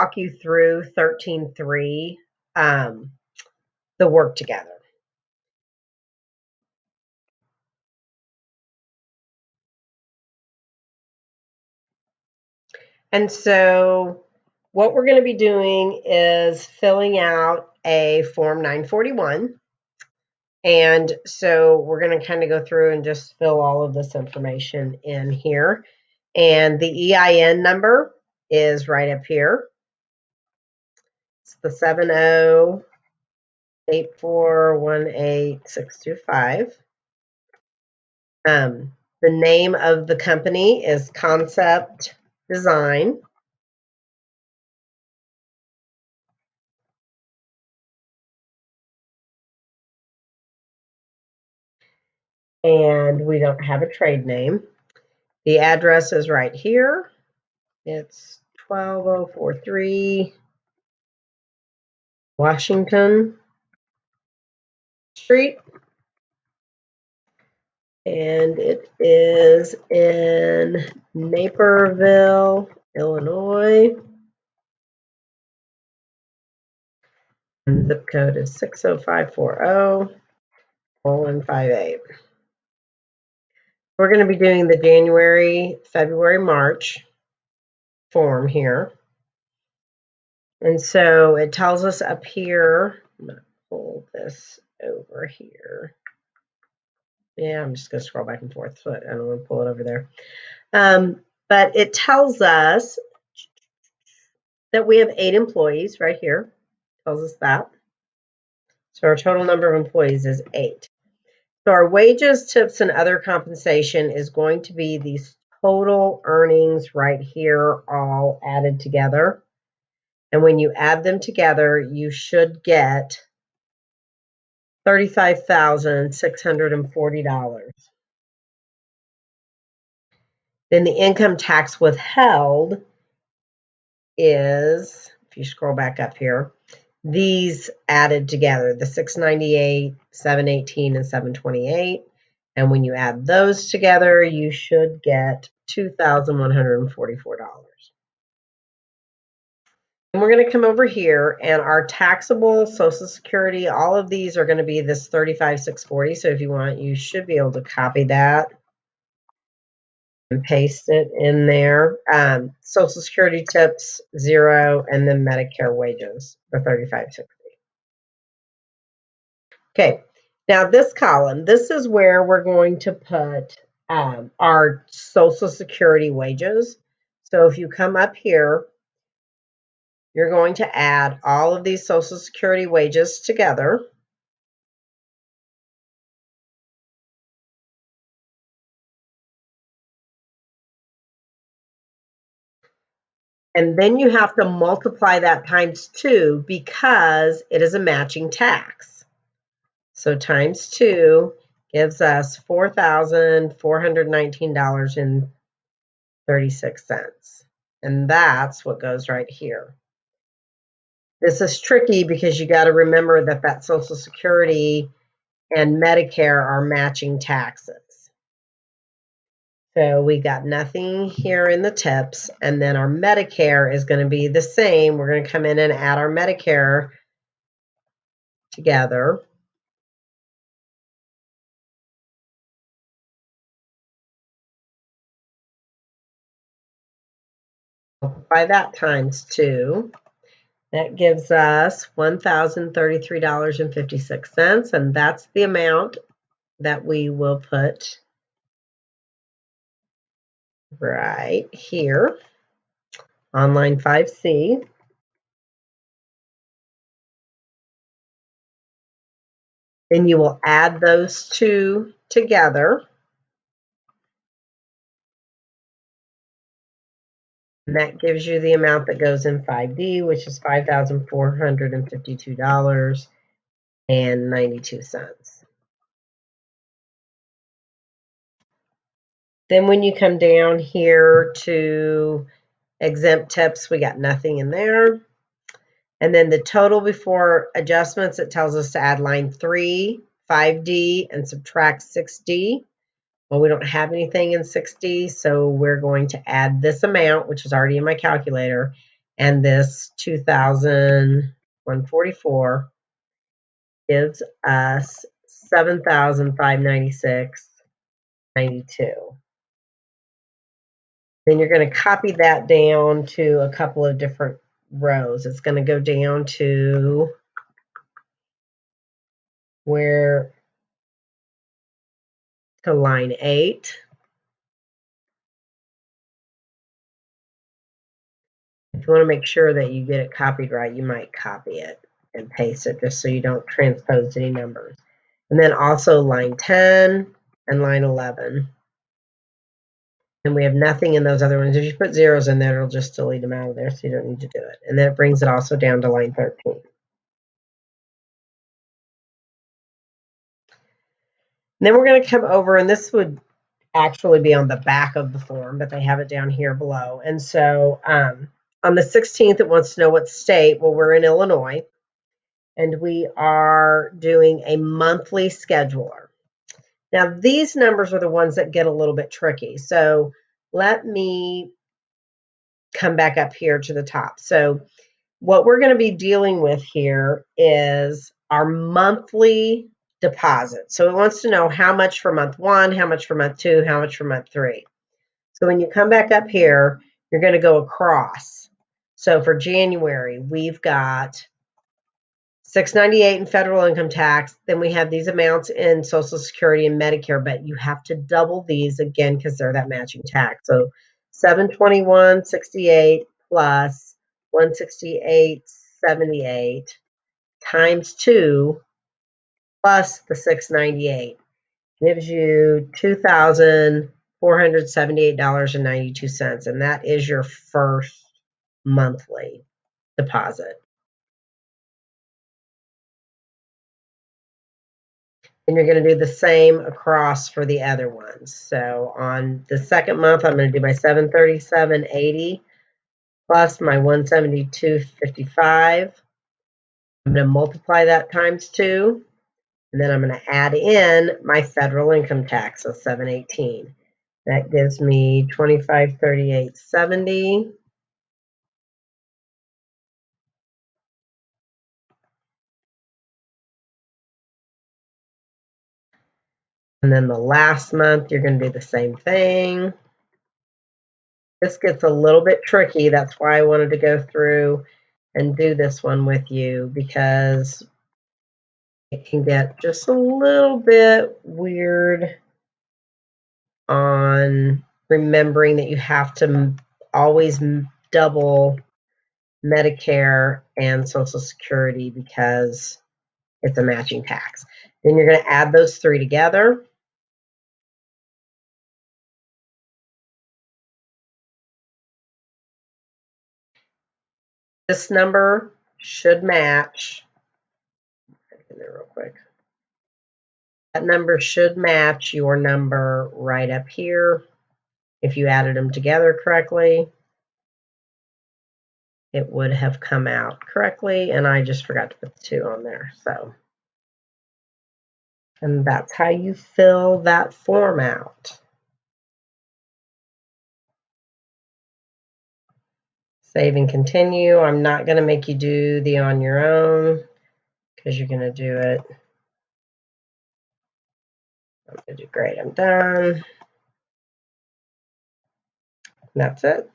walk you through 13.3, the work together. And so what we're going to be doing is filling out a Form 941. And so we're going to kind of go through and just fill all of this information in here. And the EIN number is right up here. It's the 7084188625. The name of the company is Concept Design. And we don't have a trade name. The address is right here. It's 12043 Washington Street. And it is in Naperville, Illinois. And zip code is 60540, 4158. We're going to be doing the January, February, March form here. And so it tells us up here, I'm going to pull this over here. Yeah, I'm just going to scroll back and forth, so I don't want to pull it over there. But it tells us that we have 8 employees right here. Tells us that. So our total number of employees is 8. So our wages, tips, and other compensation is going to be these total earnings right here, all added together. And when you add them together, you should get $35,640. Then the income tax withheld is, if you scroll back up here, these added together, the 698, 718, and 728. And when you add those together, you should get $2,144. And we're going to come over here, and our taxable Social Security, all of these are going to be this $35,640. So if you want, you should be able to copy that and paste it in there. Social Security tips, 0, and then Medicare wages, the $35,640. Okay, now this column, this is where we're going to put our Social Security wages. So if you come up here, you're going to add all of these Social Security wages together. And then you have to multiply that times 2 because it is a matching tax. So times 2 gives us $4,419.36. And that's what goes right here. This is tricky because you got to remember that Social Security and Medicare are matching taxes. So we got nothing here in the tips, and then our Medicare is going to be the same. We're going to come in and add our Medicare together. Multiply that times 2. That gives us $1,033.56, and that's the amount that we will put right here on line 5C. Then you will add those 2 together. And that gives you the amount that goes in 5D, which is $5,452.92. Then when you come down here to exempt tips, we got nothing in there. And then the total before adjustments, it tells us to add line 3, 5D, and subtract 6D. Well, we don't have anything in 6D, so we're going to add this amount, which is already in my calculator, And this 2,144 gives us 7,596.92. Then you're going to copy that down to a couple of different rows. It's going to go down to to line 8. If you want to make sure that you get it copied right, you might copy it and paste it just so you don't transpose any numbers. And then also line 10 and line 11. And we have nothing in those other ones. If you put zeros in there, it'll just delete them out of there, so you don't need to do it. And then it brings it also down to line 13. And then we're going to come over, and this would actually be on the back of the form, but they have it down here below. And so on the 16th, it wants to know what state. Well, we're in Illinois, and we are doing a monthly scheduler. Now, these numbers are the ones that get a little bit tricky. So let me come back up here to the top. So what we're going to be dealing with here is our monthly deposit. So it wants to know how much for month 1, how much for month 2, how much for month 3. So when you come back up here, you're going to go across. So for January, we've got $698 in federal income tax. Then we have these amounts in Social Security and Medicare, but you have to double these again because they're that matching tax. So $721.68 plus $168.78 times 2 plus the $698 gives you $2,478.92, and that is your first monthly deposit. And you're going to do the same across for the other ones. So on the second month, I'm going to do my $737.80 plus my $172.55. I'm going to multiply that times 2, and then I'm going to add in my federal income tax of $718. That gives me $2538.70. And then the last month, you're going to do the same thing. This gets a little bit tricky. That's why I wanted to go through and do this one with you, because it can get just a little bit weird on remembering that you have to always double Medicare and Social Security because it's a matching tax. Then you're going to add those 3 together. This number should match. Get there real quick. That number should match your number right up here. If you added them together correctly, it would have come out correctly, and I just forgot to put the 2 on there. So, and that's how you fill that form out. Save and continue. I'm not going to make you do the on your own because you're going to do it. I'm going to do great. I'm done. And that's it.